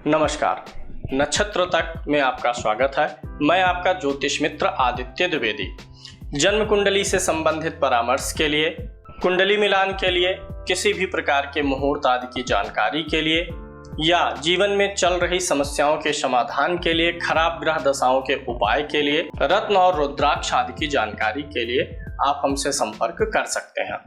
नमस्कार। नक्षत्र तक में आपका स्वागत है। मैं आपका ज्योतिष मित्र आदित्य द्विवेदी। जन्म कुंडली से संबंधित परामर्श के लिए, कुंडली मिलान के लिए, किसी भी प्रकार के मुहूर्त आदि की जानकारी के लिए या जीवन में चल रही समस्याओं के समाधान के लिए, खराब ग्रह दशाओं के उपाय के लिए, रत्न और रुद्राक्ष आदि की जानकारी के लिए आप हमसे संपर्क कर सकते हैं।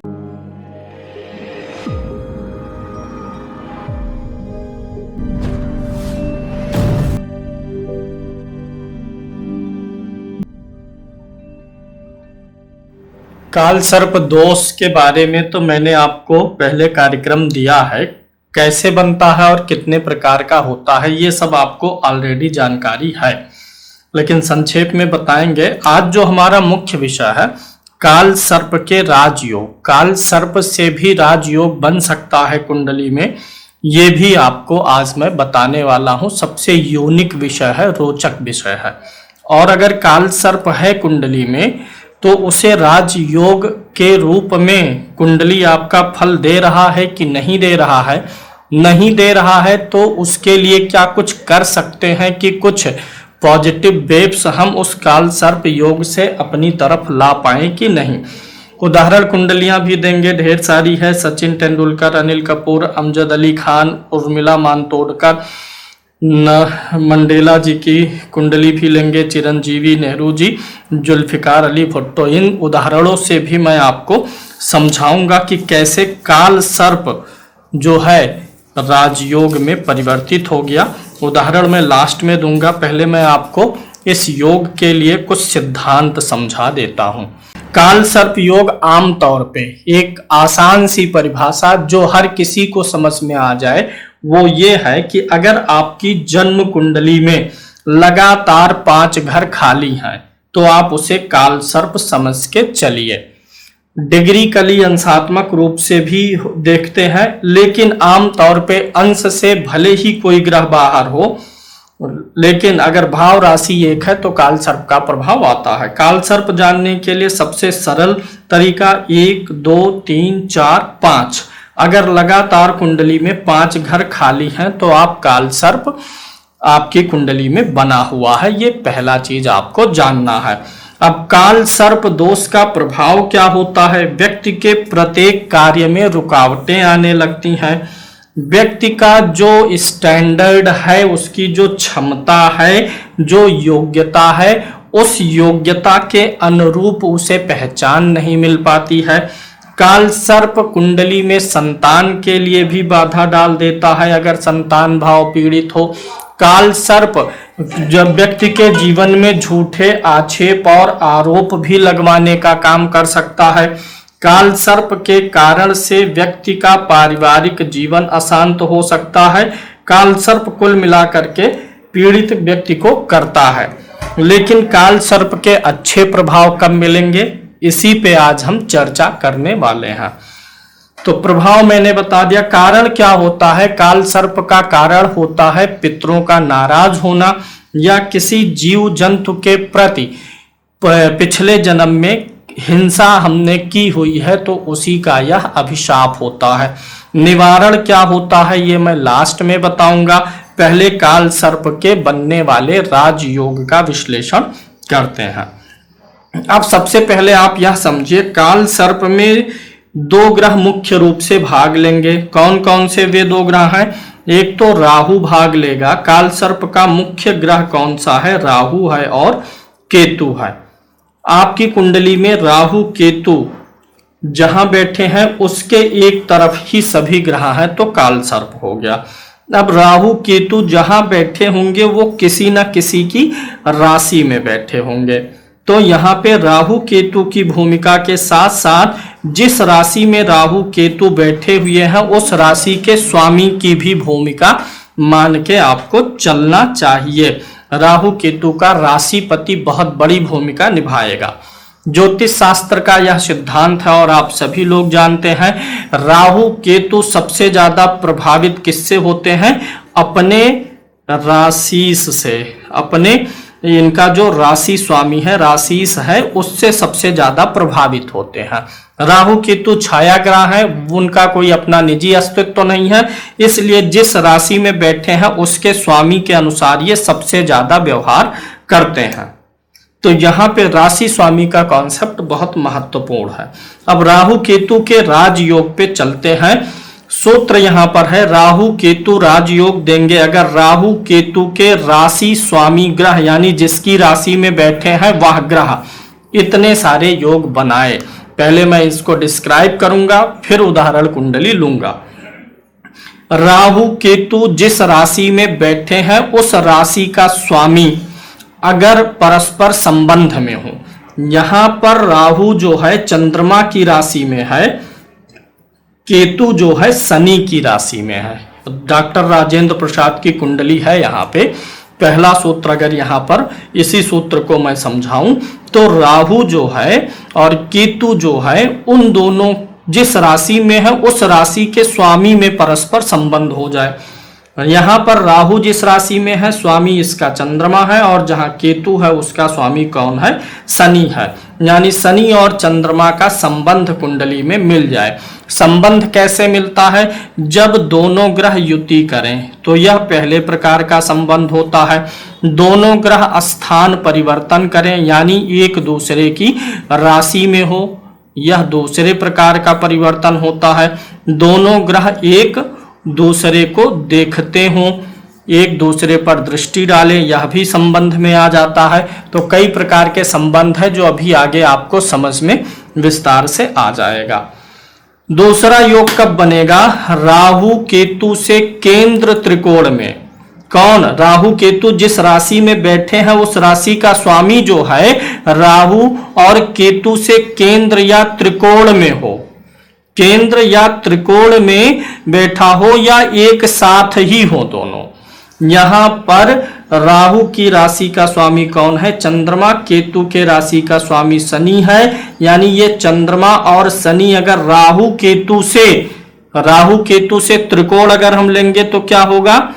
काल सर्प दोष के बारे में तो मैंने आपको पहले कार्यक्रम दिया है, कैसे बनता है और कितने प्रकार का होता है ये सब आपको ऑलरेडी जानकारी है, लेकिन संक्षेप में बताएंगे। आज जो हमारा मुख्य विषय है काल सर्प के राजयोग, काल सर्प से भी राजयोग बन सकता है कुंडली में, ये भी आपको आज मैं बताने वाला हूँ। सबसे यूनिक विषय है, रोचक विषय है। और अगर काल सर्प है कुंडली में तो उसे राजयोग के रूप में कुंडली आपका फल दे रहा है कि नहीं दे रहा है, नहीं दे रहा है तो उसके लिए क्या कुछ कर सकते हैं कि कुछ पॉजिटिव वेव्स हम उस काल सर्प योग से अपनी तरफ ला पाए कि नहीं। उदाहरण कुंडलियां भी देंगे, ढेर सारी है। सचिन तेंदुलकर, अनिल कपूर, अमजद अली खान, उर्मिला मातोंडकर, मंडेला जी की कुंडली भी लेंगे, चिरंजीवी, नेहरू जी, जुल्फिकार अली भुट्टो। इन उदाहरणों से भी मैं आपको समझाऊंगा कि कैसे काल सर्प जो है राजयोग में परिवर्तित हो गया। उदाहरण मैं लास्ट में दूंगा, पहले मैं आपको इस योग के लिए कुछ सिद्धांत समझा देता हूं। काल सर्प योग आम तौर पे एक आसान सी परिभाषा जो हर किसी को समझ में आ जाए वो ये है कि अगर आपकी जन्म कुंडली में लगातार 5 घर खाली हैं तो आप उसे काल सर्प समझ के चलिए। डिग्री कली अंशात्मक रूप से भी देखते हैं, लेकिन आम तौर पे अंश से भले ही कोई ग्रह बाहर हो, लेकिन अगर भाव राशि एक है तो काल सर्प का प्रभाव आता है। काल सर्प जानने के लिए सबसे सरल तरीका 1, 2, 3, 4, 5, अगर लगातार कुंडली में 5 घर खाली हैं तो आप काल सर्प आपकी कुंडली में बना हुआ है। ये पहला चीज आपको जानना है। अब काल सर्प दोष का प्रभाव क्या होता है? व्यक्ति के प्रत्येक कार्य में रुकावटें आने लगती हैं। व्यक्ति का जो स्टैंडर्ड है, उसकी जो क्षमता है, जो योग्यता है, उस योग्यता के अनुरूप उसे पहचान नहीं मिल पाती है। काल सर्प कुंडली में संतान के लिए भी बाधा डाल देता है अगर संतान भाव पीड़ित हो। काल सर्प जब व्यक्ति के जीवन में झूठे आक्षेप और आरोप भी लगवाने का काम कर सकता है। काल सर्प के कारण से व्यक्ति का पारिवारिक जीवन अशांत हो सकता है। काल सर्प कुल मिलाकर के पीड़ित व्यक्ति को करता है। लेकिन काल सर्प के अच्छे प्रभाव कब मिलेंगे, इसी पे आज हम चर्चा करने वाले हैं। तो प्रभाव मैंने बता दिया। कारण क्या होता है? काल सर्प का कारण होता है पितरों का नाराज होना या किसी जीव जंतु के प्रति पिछले जन्म में हिंसा हमने की हुई है तो उसी का यह अभिशाप होता है। निवारण क्या होता है ये मैं लास्ट में बताऊंगा। पहले काल सर्प के बनने वाले राजयोग का विश्लेषण करते हैं। अब सबसे पहले आप यह समझिए, काल सर्प में 2 ग्रह मुख्य रूप से भाग लेंगे। कौन कौन से वे 2 ग्रह हैं? एक तो राहु भाग लेगा। काल सर्प का मुख्य ग्रह कौन सा है? राहु है और केतु है। आपकी कुंडली में राहु केतु जहां बैठे हैं उसके एक तरफ ही सभी ग्रह हैं तो काल सर्प हो गया। अब राहु केतु जहां बैठे होंगे वो किसी न किसी की राशि में बैठे होंगे, तो यहाँ पे राहु केतु की भूमिका के साथ साथ जिस राशि में राहु केतु बैठे हुए हैं उस राशि के स्वामी की भी भूमिका मान के आपको चलना चाहिए। राहु केतु का राशिपति बहुत बड़ी भूमिका निभाएगा। ज्योतिष शास्त्र का यह सिद्धांत है और आप सभी लोग जानते हैं। राहु केतु सबसे ज्यादा प्रभावित किससे होते हैं? अपने राशि से, अपने इनका जो राशि स्वामी है, राशिस है, उससे सबसे ज्यादा प्रभावित होते हैं। राहु केतु छाया ग्रह है, उनका कोई अपना निजी अस्तित्व तो नहीं है, इसलिए जिस राशि में बैठे हैं उसके स्वामी के अनुसार ये सबसे ज्यादा व्यवहार करते हैं। तो यहाँ पे राशि स्वामी का कॉन्सेप्ट बहुत महत्वपूर्ण है। अब राहु केतु के राजयोग पे चलते हैं। सूत्र यहाँ पर है, राहु केतु राजयोग देंगे अगर राहु केतु के राशि स्वामी ग्रह यानी जिसकी राशि में बैठे हैं वह ग्रह इतने सारे योग बनाए। पहले मैं इसको डिस्क्राइब करूंगा, फिर उदाहरण कुंडली लूंगा। राहु केतु जिस राशि में बैठे हैं उस राशि का स्वामी अगर परस्पर संबंध में हो, यहां पर राहु जो है चंद्रमा की राशि में है, केतु जो है शनि की राशि में है। डॉक्टर राजेंद्र प्रसाद की कुंडली है यहाँ पे। पहला सूत्र अगर यहाँ पर इसी सूत्र को मैं समझाऊं तो राहु जो है और केतु जो है उन दोनों जिस राशि में है उस राशि के स्वामी में परस्पर संबंध हो जाए। यहाँ पर राहु जिस राशि में है स्वामी इसका चंद्रमा है, और जहाँ केतु है उसका स्वामी कौन है? शनि है। यानी शनि और चंद्रमा का संबंध कुंडली में मिल जाए। संबंध कैसे मिलता है? जब दोनों ग्रह युति करें तो यह पहले प्रकार का संबंध होता है। दोनों ग्रह स्थान परिवर्तन करें यानी एक दूसरे की राशि में हो, यह दूसरे प्रकार का परिवर्तन होता है। दोनों ग्रह एक दूसरे को देखते हों, एक दूसरे पर दृष्टि डालें, यह भी संबंध में आ जाता है। तो कई प्रकार के संबंध है जो अभी आगे आपको समझ में विस्तार से आ जाएगा। दूसरा योग कब बनेगा? राहु केतु से केंद्र त्रिकोण में। कौन? राहु केतु जिस राशि में बैठे हैं उस राशि का स्वामी जो है राहु और केतु से केंद्र या त्रिकोण में हो, केंद्र या त्रिकोण में बैठा हो या एक साथ ही हो दोनों। यहां पर राहु की राशि का स्वामी कौन है? चंद्रमा। केतु के राशि का स्वामी शनि है। यानी ये चंद्रमा और शनि अगर राहु केतु से त्रिकोण अगर हम लेंगे तो क्या होगा?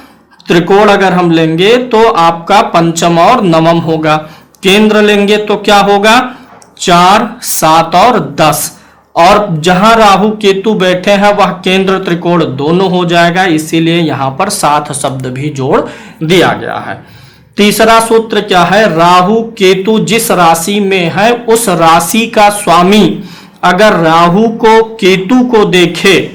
त्रिकोण अगर हम लेंगे तो आपका पंचम और नवम होगा। केंद्र लेंगे तो क्या होगा? 4, 7 और 10। और जहां राहु केतु बैठे हैं वह केंद्र त्रिकोण दोनों हो जाएगा, इसीलिए यहां पर साथ शब्द भी जोड़ दिया गया है। तीसरा सूत्र क्या है? राहु केतु जिस राशि में है उस राशि का स्वामी अगर राहु को केतु को देखे,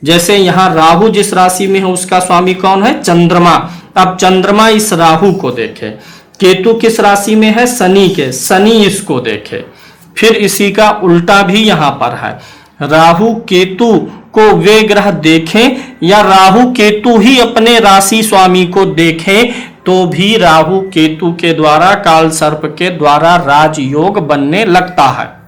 जैसे यहां राहु जिस राशि में है उसका स्वामी कौन है? चंद्रमा। अब चंद्रमा इस राहु को देखे, केतु किस राशि में है? शनि के, शनि इसको देखे। फिर इसी का उल्टा भी यहां पर है, राहु केतु को वे ग्रह देखें या राहु केतु ही अपने राशि स्वामी को देखें तो भी राहु केतु के द्वारा काल सर्प के द्वारा राजयोग बनने लगता है।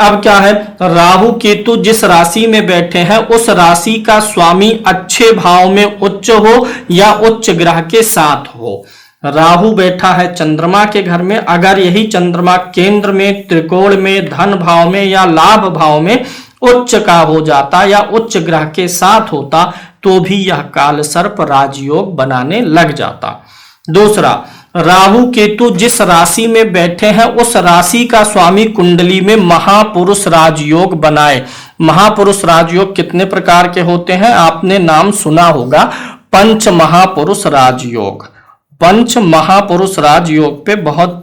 अब क्या है? राहु केतु जिस राशि में बैठे हैं उस राशि का स्वामी अच्छे भाव में उच्च हो या उच्च ग्रह के साथ हो। राहु बैठा है चंद्रमा के घर में, अगर यही चंद्रमा केंद्र में, त्रिकोण में, धन भाव में या लाभ भाव में उच्च का हो जाता या उच्च ग्रह के साथ होता तो भी यह काल सर्प राजयोग बनाने लग जाता। दूसरा, राहु केतु जिस राशि में बैठे हैं उस राशि का स्वामी कुंडली में महापुरुष राजयोग बनाए। महापुरुष राजयोग कितने प्रकार के होते हैं? आपने नाम सुना होगा, पंच महापुरुष राजयोग। पंच महापुरुष राजयोग पे बहुत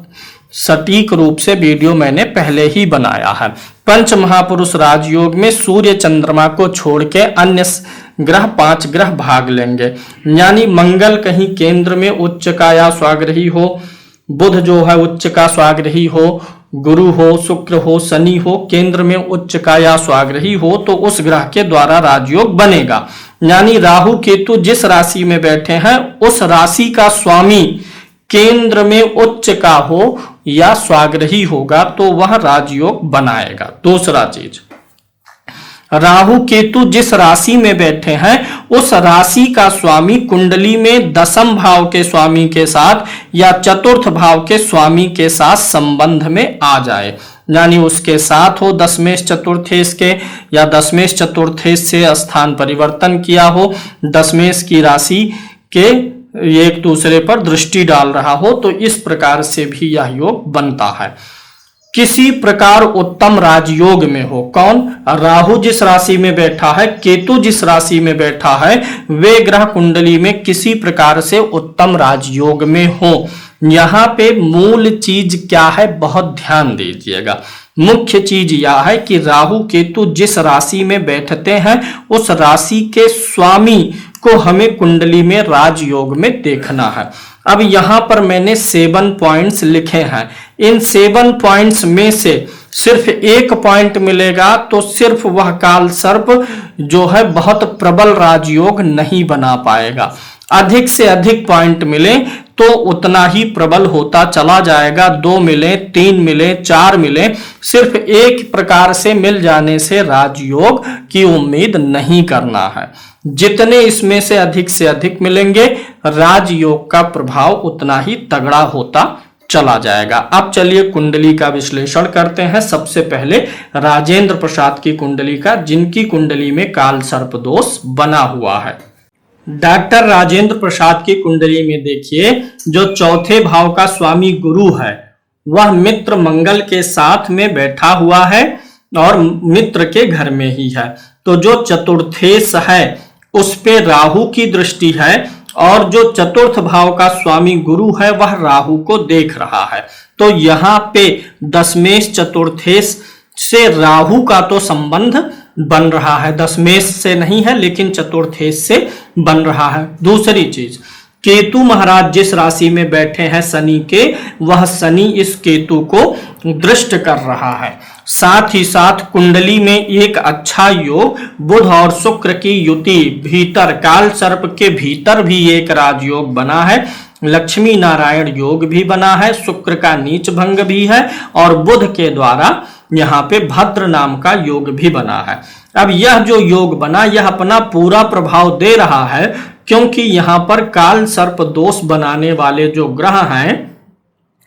सटीक रूप से वीडियो मैंने पहले ही बनाया है। पंच महापुरुष राजयोग में सूर्य चंद्रमा को छोड़ के अन्य ग्रह 5 ग्रह भाग लेंगे। यानी मंगल कहीं केंद्र में उच्च का या स्वाग्रही हो, बुध जो है उच्च का स्वाग्रही हो, गुरु हो, शुक्र हो, शनि हो केंद्र में उच्च का या स्वाग्रही हो तो उस ग्रह के द्वारा राजयोग बनेगा। यानी राहु केतु जिस राशि में बैठे हैं उस राशि का स्वामी केंद्र में उच्च का हो या स्वाग्रही होगा तो वह राजयोग बनाएगा। दूसरा चीज, राहु केतु जिस राशि में बैठे हैं उस राशि का स्वामी कुंडली में दशम भाव के स्वामी के साथ या चतुर्थ भाव के स्वामी के साथ संबंध में आ जाए। यानी उसके साथ हो दशमेश चतुर्थेश के या दशमेश चतुर्थेश से स्थान परिवर्तन किया हो, दशमेश की राशि के एक दूसरे पर दृष्टि डाल रहा हो, तो इस प्रकार से भी यह योग बनता है। किसी प्रकार उत्तम राजयोग में हो, कौन? राहु जिस राशि में बैठा है, केतु जिस राशि में बैठा है, वे ग्रह कुंडली में किसी प्रकार से उत्तम राजयोग में हो। यहाँ पे मूल चीज क्या है, बहुत ध्यान दीजिएगा। मुख्य चीज यह है कि राहु केतु जिस राशि में बैठते हैं उस राशि के स्वामी को हमें कुंडली में राजयोग में देखना है। अब यहाँ पर मैंने 7 पॉइंट्स लिखे हैं। इन 7 पॉइंट्स में से सिर्फ एक पॉइंट मिलेगा तो सिर्फ वह काल सर्प जो है बहुत प्रबल राजयोग नहीं बना पाएगा। अधिक से अधिक पॉइंट मिले तो उतना ही प्रबल होता चला जाएगा। 2 मिले, 3 मिले, 4 मिले, सिर्फ एक प्रकार से मिल जाने से राजयोग की उम्मीद नहीं करना है। जितने इसमें से अधिक मिलेंगे, राजयोग का प्रभाव उतना ही तगड़ा होता चला जाएगा। अब चलिए कुंडली का विश्लेषण करते हैं। सबसे पहले राजेंद्र प्रसाद की कुंडली का, जिनकी कुंडली में काल सर्प दोष बना हुआ है। डॉक्टर राजेंद्र प्रसाद की कुंडली में देखिए, जो चौथे भाव का स्वामी गुरु है वह मित्र मंगल के साथ में बैठा हुआ है और मित्र के घर में ही है। तो जो चतुर्थेश है उस पे राहु की दृष्टि है और जो चतुर्थ भाव का स्वामी गुरु है वह राहु को देख रहा है। तो यहाँ पे दशमेश चतुर्थेश से राहु का तो संबंध बन रहा है, दशमेश से नहीं है लेकिन चतुर्थेश से बन रहा है। दूसरी चीज, केतु महाराज जिस राशि में बैठे हैं शनि के, वह शनि इस केतु को दृष्ट कर रहा है। साथ ही साथ कुंडली में एक अच्छा योग बुध और शुक्र की युति, भीतर काल सर्प के भीतर भी एक राजयोग बना है, लक्ष्मी नारायण योग भी बना है, शुक्र का नीच भंग भी है और बुध के द्वारा यहाँ पे भद्र नाम का योग भी बना है। अब यह जो योग बना यह अपना पूरा प्रभाव दे रहा है, क्योंकि यहाँ पर काल सर्प दोष बनाने वाले जो ग्रह हैं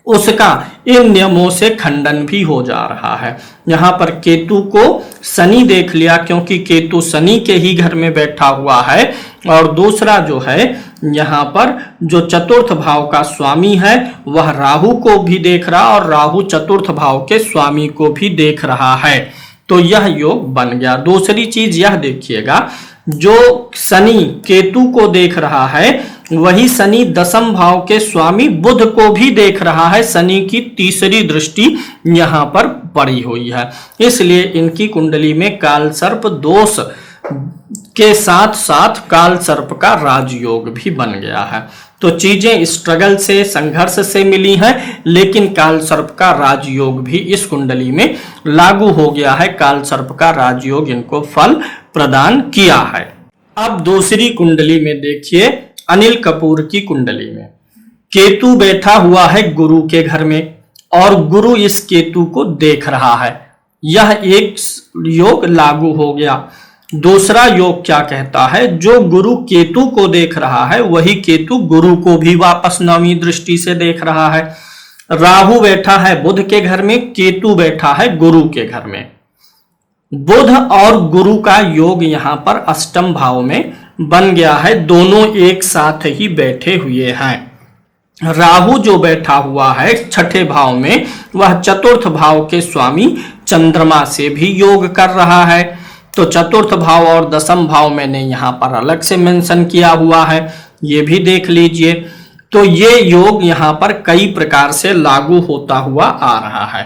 उसका इन नियमों से खंडन भी हो जा रहा है। यहाँ पर केतु को शनि देख लिया, क्योंकि केतु शनि के ही घर में बैठा हुआ है। और दूसरा जो है यहाँ पर जो चतुर्थ भाव का स्वामी है वह राहु को भी देख रहा और राहु चतुर्थ भाव के स्वामी को भी देख रहा है। तो यह योग बन गया। दूसरी चीज यह देखिएगा, जो शनि केतु को देख रहा है वही शनि दशम भाव के स्वामी बुध को भी देख रहा है। शनि की तीसरी दृष्टि यहाँ पर पड़ी हुई है, इसलिए इनकी कुंडली में काल सर्प दोष के साथ साथ काल सर्प का राजयोग भी बन गया है। तो चीजें स्ट्रगल से, संघर्ष से मिली हैं, लेकिन काल सर्प का राजयोग भी इस कुंडली में लागू हो गया है। काल सर्प का राजयोग इनको फल प्रदान किया है। अब दूसरी कुंडली में देखिए, अनिल कपूर की कुंडली में केतु बैठा हुआ है गुरु के घर में और गुरु इस केतु को देख रहा है। यह एक योग लागू हो गया। दूसरा योग क्या कहता है, जो गुरु केतु को देख रहा है वही केतु गुरु को भी वापस नौवीं दृष्टि से देख रहा है। राहु बैठा है बुध के घर में, केतु बैठा है गुरु के घर में। बुध और गुरु का योग यहाँ पर अष्टम भाव में बन गया है, दोनों एक साथ ही बैठे हुए हैं। राहु जो बैठा हुआ है छठे भाव में, वह चतुर्थ भाव के स्वामी चंद्रमा से भी योग कर रहा है। तो चतुर्थ भाव और दशम भाव मैंने यहाँ पर अलग से मेंशन किया हुआ है, ये भी देख लीजिए। तो ये योग यहाँ पर कई प्रकार से लागू होता हुआ आ रहा है।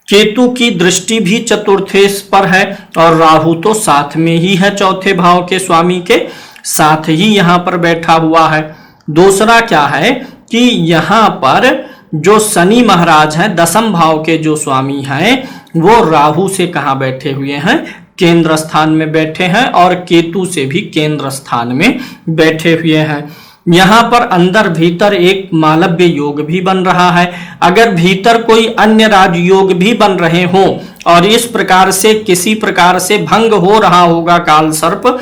केतु की दृष्टि भी चतुर्थेश पर है और राहु तो साथ में ही है, चौथे भाव के स्वामी के साथ ही यहाँ पर बैठा हुआ है। दूसरा क्या है कि यहाँ पर जो शनि महाराज हैं दशम भाव के जो स्वामी हैं वो राहु से कहाँ बैठे हुए हैं, केंद्र स्थान में बैठे हैं और केतु से भी केंद्र स्थान में बैठे हुए हैं। यहाँ पर अंदर भीतर एक मालव्य योग भी बन रहा है। अगर भीतर कोई अन्य राजयोग भी बन रहे हों और इस प्रकार से किसी प्रकार से भंग हो रहा होगा, काल सर्प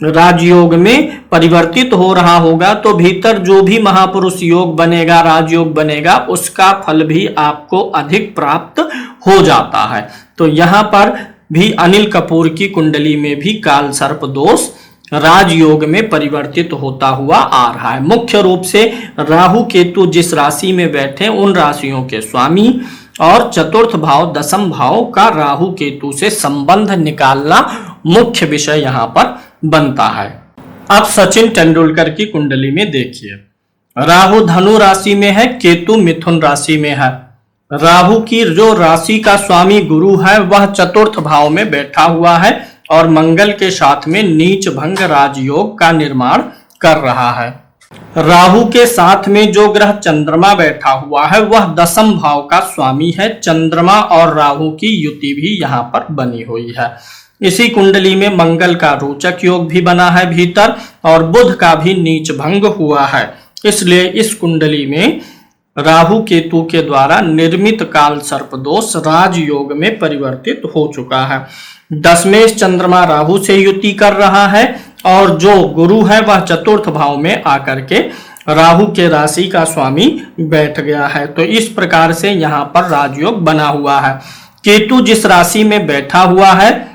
राजयोग में परिवर्तित हो रहा होगा, तो भीतर जो भी महापुरुष योग बनेगा, राजयोग बनेगा, उसका फल भी आपको अधिक प्राप्त हो जाता है। तो यहाँ पर भी अनिल कपूर की कुंडली में भी काल सर्प दोष राजयोग में परिवर्तित होता हुआ आ रहा है। मुख्य रूप से राहु केतु जिस राशि में बैठे उन राशियों के स्वामी और चतुर्थ भाव दसम भाव का राहु केतु से संबंध निकालना मुख्य विषय यहाँ पर बनता है। अब सचिन तेंदुलकर की कुंडली में देखिए, राहु धनु राशि में है, केतु मिथुन राशि में है। राहु की जो राशि का स्वामी गुरु है वह चतुर्थ भाव में बैठा हुआ है और मंगल के साथ में नीच भंग राजयोग का निर्माण कर रहा है। राहु के साथ में जो ग्रह चंद्रमा बैठा हुआ है वह दसम भाव का स्वामी है। चंद्रमा और राहु की युति भी यहाँ पर बनी हुई है। इसी कुंडली में मंगल का रोचक योग भी बना है भीतर और बुध का भी नीच भंग हुआ है। इसलिए इस कुंडली में राहु केतु के द्वारा निर्मित काल सर्प दोष राजयोग में परिवर्तित हो चुका है। दशमेश चंद्रमा राहु से युति कर रहा है और जो गुरु है वह चतुर्थ भाव में आकर के राहु के राशि का स्वामी बैठ गया है। तो इस प्रकार से यहाँ पर राजयोग बना हुआ है। केतु जिस राशि में बैठा हुआ है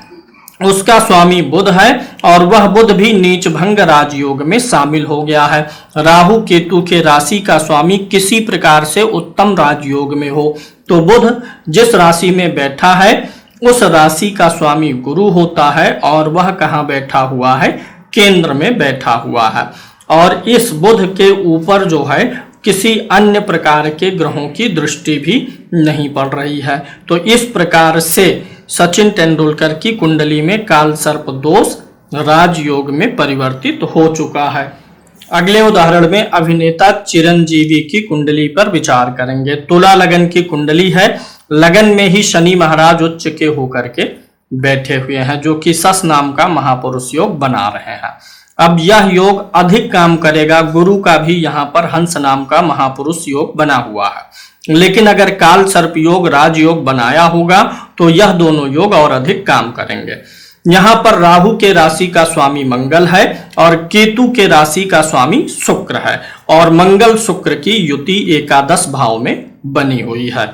उसका स्वामी बुध है और वह बुध भी नीच भंग राजयोग में शामिल हो गया है। राहु केतु के राशि का स्वामी किसी प्रकार से उत्तम राजयोग में हो तो बुध जिस राशि में बैठा है उस राशि का स्वामी गुरु होता है और वह कहाँ बैठा हुआ है, केंद्र में बैठा हुआ है। और इस बुध के ऊपर जो है किसी अन्य प्रकार के ग्रहों की दृष्टि भी नहीं पड़ रही है। तो इस प्रकार से सचिन तेंदुलकर की कुंडली में काल सर्प दोष राजयोग में परिवर्तित हो चुका है। अगले उदाहरण में अभिनेता चिरंजीवी की कुंडली पर विचार करेंगे। तुला लगन की कुंडली है, लगन में ही शनि महाराज उच्च के होकर के बैठे हुए हैं जो कि सस नाम का महापुरुष योग बना रहे हैं। अब यह योग अधिक काम करेगा। गुरु का भी यहाँ पर हंस नाम का महापुरुष योग बना हुआ है, लेकिन अगर काल सर्प योग राजयोग बनाया होगा तो यह दोनों योग और अधिक काम करेंगे। यहाँ पर राहु के राशि का स्वामी मंगल है और केतु के राशि का स्वामी शुक्र है और मंगल शुक्र की युति एकादश भाव में बनी हुई है।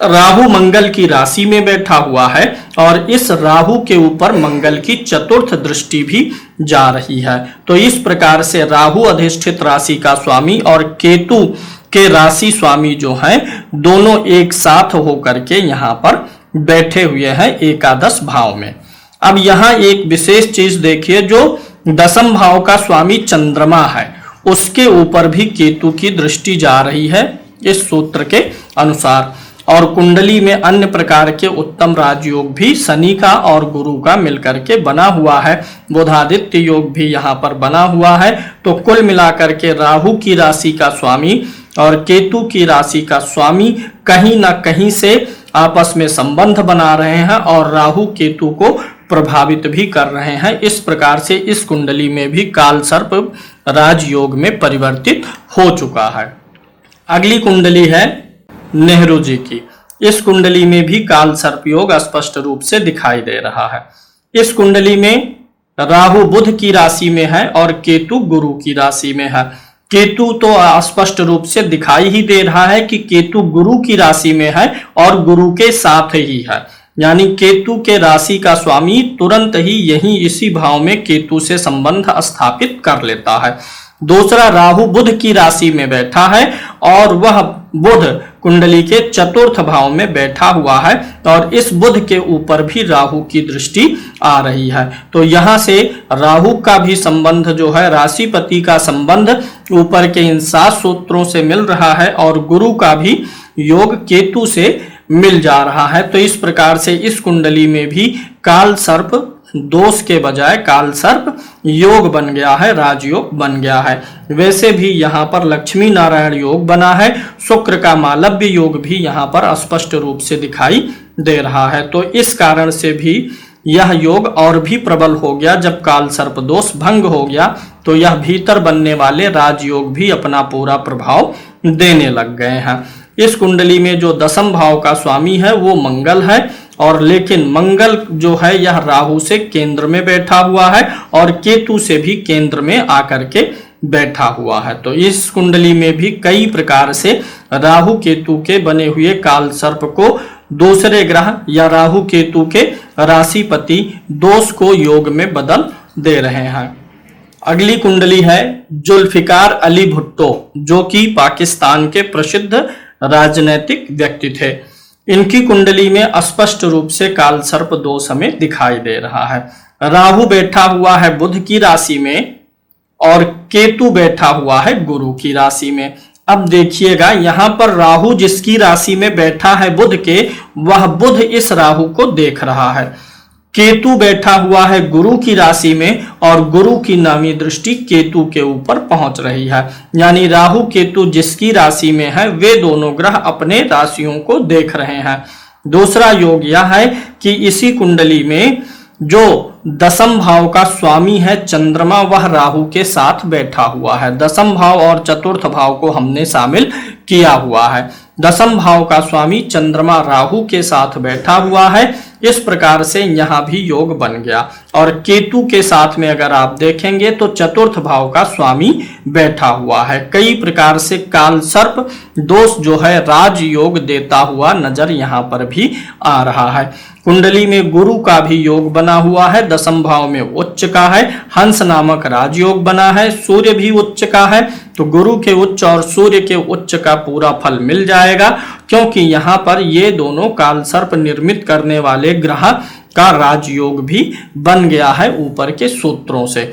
राहु मंगल की राशि में बैठा हुआ है और इस राहु के ऊपर मंगल की चतुर्थ दृष्टि भी जा रही है। तो इस प्रकार से राहु अधिष्ठित राशि का स्वामी और केतु के राशि स्वामी जो हैं दोनों एक साथ होकर के यहाँ पर बैठे हुए हैं एकादश भाव में। अब यहाँ एक विशेष चीज देखिए, जो दसम भाव का स्वामी चंद्रमा है उसके ऊपर भी केतु की दृष्टि जा रही है इस सूत्र के अनुसार। और कुंडली में अन्य प्रकार के उत्तम राजयोग भी शनि का और गुरु का मिलकर के बना हुआ है। बुधादित्य योग भी यहाँ पर बना हुआ है। तो कुल मिलाकर के राहु की राशि का स्वामी और केतु की राशि का स्वामी कहीं ना कहीं से आपस में संबंध बना रहे हैं और राहु केतु को प्रभावित भी कर रहे हैं। इस प्रकार से इस कुंडली में भी काल सर्प राजयोग में परिवर्तित हो चुका है। अगली कुंडली है नेहरू जी की। इस कुंडली में भी काल सर्प योग स्पष्ट रूप से दिखाई दे रहा है। इस कुंडली में राहु बुध की राशि में है और केतु गुरु की राशि में है। केतु तो स्पष्ट रूप से दिखाई ही दे रहा है कि केतु गुरु की राशि में है और गुरु के साथ ही है, यानी केतु के राशि का स्वामी तुरंत ही यही इसी भाव में केतु से संबंध स्थापित कर लेता है। दूसरा राहु बुध की राशि में बैठा है और वह बुध कुंडली के चतुर्थ भाव में बैठा हुआ है और इस बुध के ऊपर भी राहु की दृष्टि आ रही है। तो यहाँ से राहु का भी संबंध जो है राशिपति का संबंध ऊपर के इन 7 सूत्रों से मिल रहा है और गुरु का भी योग केतु से मिल जा रहा है। तो इस प्रकार से इस कुंडली में भी काल सर्प दोष के बजाय काल सर्प योग बन गया है, राजयोग बन गया है। वैसे भी यहाँ पर लक्ष्मी नारायण योग बना है, शुक्र का मालव्य योग भी यहाँ पर स्पष्ट रूप से दिखाई दे रहा है। तो इस कारण से भी यह योग और भी प्रबल हो गया। जब काल सर्प दोष भंग हो गया तो यह भीतर बनने वाले राजयोग भी अपना पूरा प्रभाव देने लग गए हैं। इस कुंडली में जो दसम भाव का स्वामी है वो मंगल है और लेकिन मंगल जो है यह राहु से केंद्र में बैठा हुआ है और केतु से भी केंद्र में आकर के बैठा हुआ है। तो इस कुंडली में भी कई प्रकार से राहु केतु के बने हुए काल सर्प को दूसरे ग्रह या राहु केतु के राशिपति दोष को योग में बदल दे रहे हैं। अगली कुंडली है जुल्फिकार अली भुट्टो, जो कि पाकिस्तान के प्रसिद्ध राजनीतिक व्यक्ति थे। इनकी कुंडली में स्पष्ट रूप से काल सर्प दोष हमें दिखाई दे रहा है। राहु बैठा हुआ है बुध की राशि में और केतु बैठा हुआ है गुरु की राशि में। अब देखिएगा यहां पर राहु जिसकी राशि में बैठा है बुध के, वह बुध इस राहु को देख रहा है। केतु बैठा हुआ है गुरु की राशि में और गुरु की नामी दृष्टि केतु के ऊपर पहुंच रही है। यानी राहु केतु जिसकी राशि में है वे दोनों ग्रह अपने राशियों को देख रहे हैं। दूसरा योग यह है कि इसी कुंडली में जो दसम भाव का स्वामी है चंद्रमा, वह राहु के साथ बैठा हुआ है। दसम भाव और चतुर्थ भाव को हमने शामिल किया हुआ है। दसम भाव का स्वामी चंद्रमा राहु के साथ बैठा हुआ है। इस प्रकार से यहां भी योग बन गया। और केतु के साथ में अगर आप देखेंगे तो चतुर्थ भाव का स्वामी बैठा हुआ है। कई प्रकार से काल सर्प दोष जो है राजयोग देता हुआ नजर यहां पर भी आ रहा है। कुंडली में गुरु का भी योग बना हुआ है, दसम भाव में उच्च का है, हंस नामक राजयोग बना है, सूर्य भी उच्च का है। तो गुरु के उच्च और सूर्य के उच्च का पूरा फल मिल जाएगा, क्योंकि यहाँ पर ये दोनों काल सर्प निर्मित करने वाले ग्रह का राजयोग भी बन गया है ऊपर के सूत्रों से।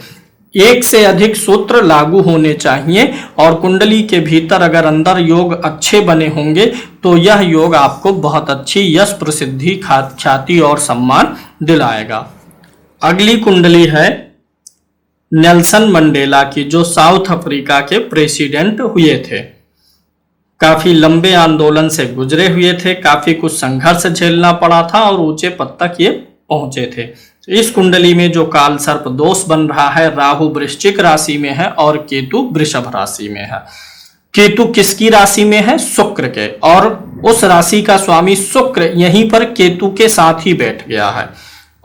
एक से अधिक सूत्र लागू होने चाहिए और कुंडली के भीतर अगर अंदर योग अच्छे बने होंगे तो यह योग आपको बहुत अच्छी यश प्रसिद्धि ख्याति और सम्मान दिलाएगा। अगली कुंडली है नेल्सन मंडेला की, जो साउथ अफ्रीका के प्रेसिडेंट हुए थे। काफी लंबे आंदोलन से गुजरे हुए थे, काफी कुछ संघर्ष झेलना पड़ा था और ऊंचे पद तक ये पहुंचे थे। इस कुंडली में जो काल सर्प दोष बन रहा है, राहु वृश्चिक राशि में है और केतु वृषभ राशि में है। केतु किसकी राशि में है? शुक्र के, और उस राशि का स्वामी शुक्र यहीं पर केतु के साथ ही बैठ गया है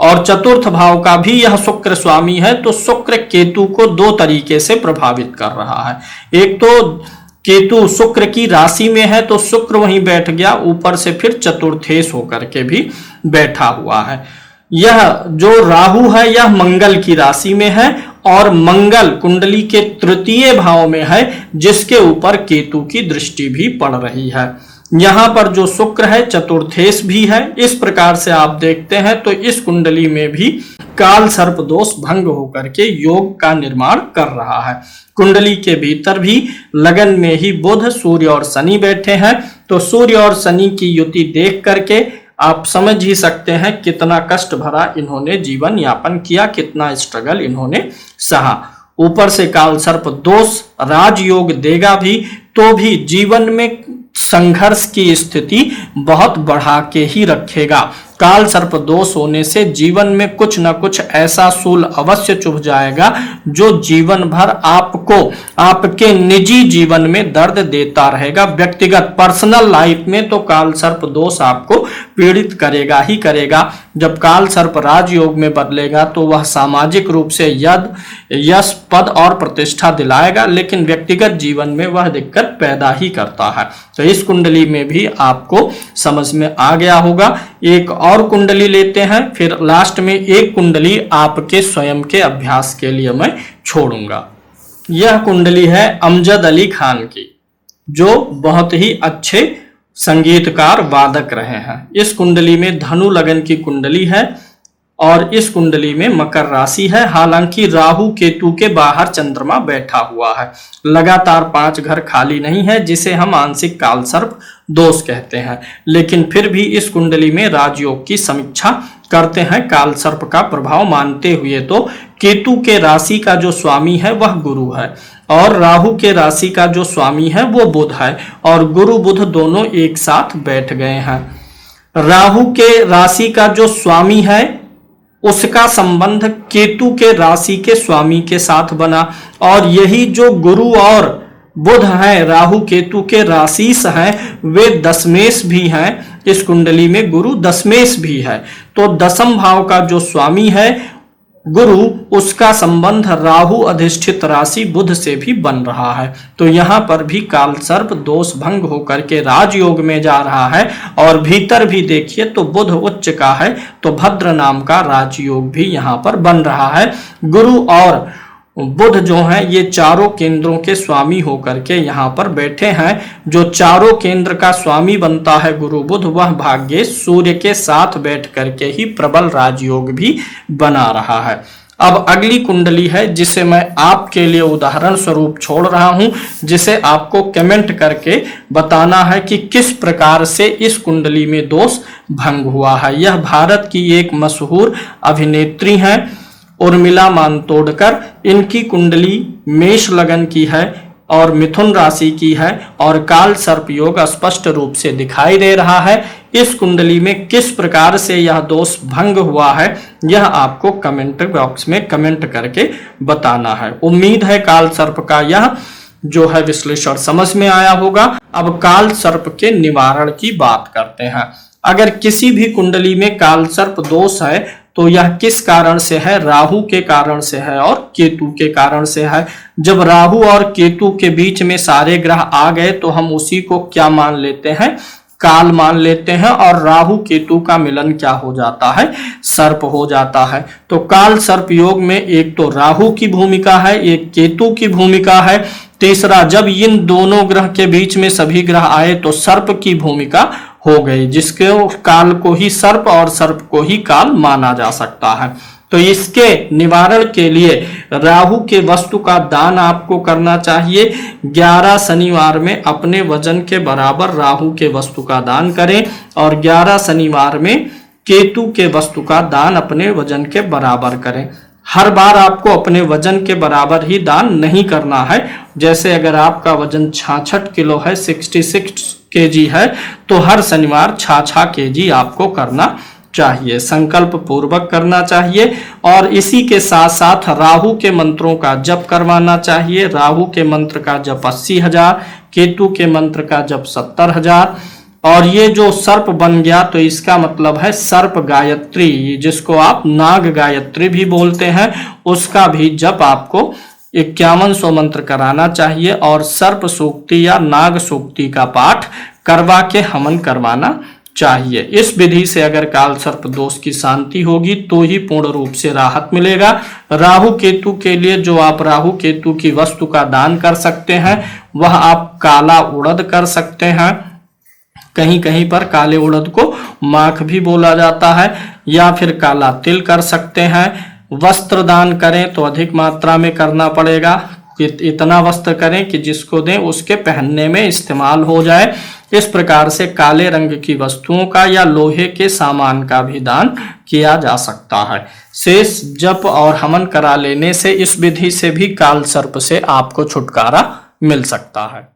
और चतुर्थ भाव का भी यह शुक्र स्वामी है। तो शुक्र केतु को दो तरीके से प्रभावित कर रहा है। एक तो केतु शुक्र की राशि में है तो शुक्र वहीं बैठ गया, ऊपर से फिर चतुर्थेश होकर के भी बैठा हुआ है। यह जो राहु है यह मंगल की राशि में है और मंगल कुंडली के तृतीय भाव में है, जिसके ऊपर केतु की दृष्टि भी पड़ रही है। यहाँ पर जो शुक्र है चतुर्थेश भी है। इस प्रकार से आप देखते हैं तो इस कुंडली में भी काल सर्प दोष भंग होकर के योग का निर्माण कर रहा है। कुंडली के भीतर भी लगन में ही बुध, सूर्य और शनि बैठे हैं। तो सूर्य और शनि की युति देख करके आप समझ ही सकते हैं कितना कष्ट भरा इन्होंने जीवन यापन किया, कितना स्ट्रगल इन्होंने सहा। ऊपर से काल सर्प दोष राजयोग देगा भी तो भी जीवन में संघर्ष की स्थिति बहुत बढ़ा के ही रखेगा। काल सर्प दोष होने से जीवन में कुछ न कुछ ऐसा सूल अवश्य चुभ जाएगा जो जीवन भर आपको आपके निजी जीवन में दर्द देता रहेगा। व्यक्तिगत पर्सनल लाइफ में तो काल सर्प दोष आपको पीड़ित करेगा ही करेगा। जब काल सर्प राजयोग में बदलेगा तो वह सामाजिक रूप से यश, पद और प्रतिष्ठा दिलाएगा, लेकिन व्यक्तिगत जीवन में वह दिक्कत पैदा ही करता है। तो इस कुंडली में भी आपको समझ में आ गया होगा। एक और कुंडली लेते हैं, फिर लास्ट में एक कुंडली आपके स्वयं के अभ्यास के लिए मैं छोड़ूंगा। यह कुंडली है अमजद अली खान की, जो बहुत ही अच्छे संगीतकार वादक रहे हैं। इस कुंडली में धनु लगन की कुंडली है और इस कुंडली में मकर राशि है। हालांकि राहु केतु के बाहर चंद्रमा बैठा हुआ है। लगातार 5 घर खाली नहीं है, जिसे हम आंशिक काल सर्प दोष कहते हैं, लेकिन फिर भी इस कुंडली में राजयोग की समीक्षा करते हैं। काल सर्प का प्रभाव मानते हुए तो केतु के राशि का जो स्वामी है वह गुरु है और राहु के राशि का जो स्वामी है वो बुध है, और गुरु बुध दोनों एक साथ बैठ गए हैं। राहु के राशि का जो स्वामी है उसका संबंध केतु के राशि के स्वामी के साथ बना, और यही जो गुरु और बुध है राहु केतु के राशिस हैं वे दशमेश भी हैं। इस कुंडली में गुरु दशमेश भी है। तो दसम भाव का जो स्वामी है गुरु उसका संबंध राहु अधिष्ठित राशि बुध से भी बन रहा है। तो यहाँ पर भी काल सर्प दोष भंग होकर के राजयोग में जा रहा है। और भीतर भी देखिए तो बुध उच्च का है, तो भद्र नाम का राजयोग भी यहाँ पर बन रहा है। गुरु और बुध जो है ये चारों केंद्रों के स्वामी होकर के यहाँ पर बैठे हैं। जो चारों केंद्र का स्वामी बनता है गुरु बुध, वह भाग्य सूर्य के साथ बैठ करके ही प्रबल राजयोग भी बना रहा है। अब अगली कुंडली है जिसे मैं आपके लिए उदाहरण स्वरूप छोड़ रहा हूं, जिसे आपको कमेंट करके बताना है कि किस प्रकार से इस कुंडली में दोष भंग हुआ है। यह भारत की एक मशहूर अभिनेत्री हैं उर्मिला मातोंडकर। इनकी कुंडली मेष लगन की है और मिथुन राशि की है और काल सर्प योग स्पष्ट रूप से दिखाई दे रहा है। इस कुंडली में किस प्रकार से यह दोष भंग हुआ है यह आपको कमेंट बॉक्स में कमेंट करके बताना है। उम्मीद है काल सर्प का यह जो है विश्लेषण समझ में आया होगा। अब काल सर्प के निवारण की बात करते हैं। अगर किसी भी कुंडली में काल सर्प दोष है तो यह किस कारण से है? राहु के कारण से है और केतु के कारण से है। जब राहु और केतु के बीच में सारे ग्रह आ गए तो हम उसी को क्या मान लेते हैं? काल मान लेते हैं। और राहु केतु का मिलन क्या हो जाता है? सर्प हो जाता है। तो काल सर्प योग में एक तो राहु की भूमिका है, एक केतु की भूमिका है, तीसरा जब इन दोनों ग्रह के बीच में सभी ग्रह आए तो सर्प की भूमिका हो गई, जिसके काल को ही सर्प और सर्प को ही काल माना जा सकता है। तो इसके निवारण के लिए राहु के वस्तु का दान आपको करना चाहिए। 11 शनिवार में अपने वजन के बराबर राहु के वस्तु का दान करें और 11 शनिवार में केतु के वस्तु का दान अपने वजन के बराबर करें। हर बार आपको अपने वजन के बराबर ही दान नहीं करना है। जैसे अगर आपका वजन 66 किलो है, 66 केजी है, तो हर शनिवार 6 केजी आपको करना चाहिए, संकल्प पूर्वक करना चाहिए। और इसी के साथ साथ राहु के मंत्रों का जप करवाना चाहिए। राहु के मंत्र का जप 80,000, केतु के मंत्र का जप 70,000। और ये जो सर्प बन गया तो इसका मतलब है सर्प गायत्री, जिसको आप नाग गायत्री भी बोलते हैं, उसका भी जप आपको 5100 मंत्र कराना चाहिए। और सर्प सूक्ति या नाग सूक्ति का पाठ करवा के हवन करवाना चाहिए। इस विधि से अगर काल सर्प दोष की शांति होगी तो ही पूर्ण रूप से राहत मिलेगा। राहु केतु के लिए जो आप राहु केतु की वस्तु का दान कर सकते हैं वह आप काला उड़द कर सकते हैं। कहीं कहीं पर काले उड़द को माख भी बोला जाता है, या फिर काला तिल कर सकते हैं। वस्त्र दान करें तो अधिक मात्रा में करना पड़ेगा। इतना वस्त्र करें कि जिसको दें उसके पहनने में इस्तेमाल हो जाए। इस प्रकार से काले रंग की वस्तुओं का या लोहे के सामान का भी दान किया जा सकता है। शेष जप और हवन करा लेने से इस विधि से भी काल सर्प से आपको छुटकारा मिल सकता है।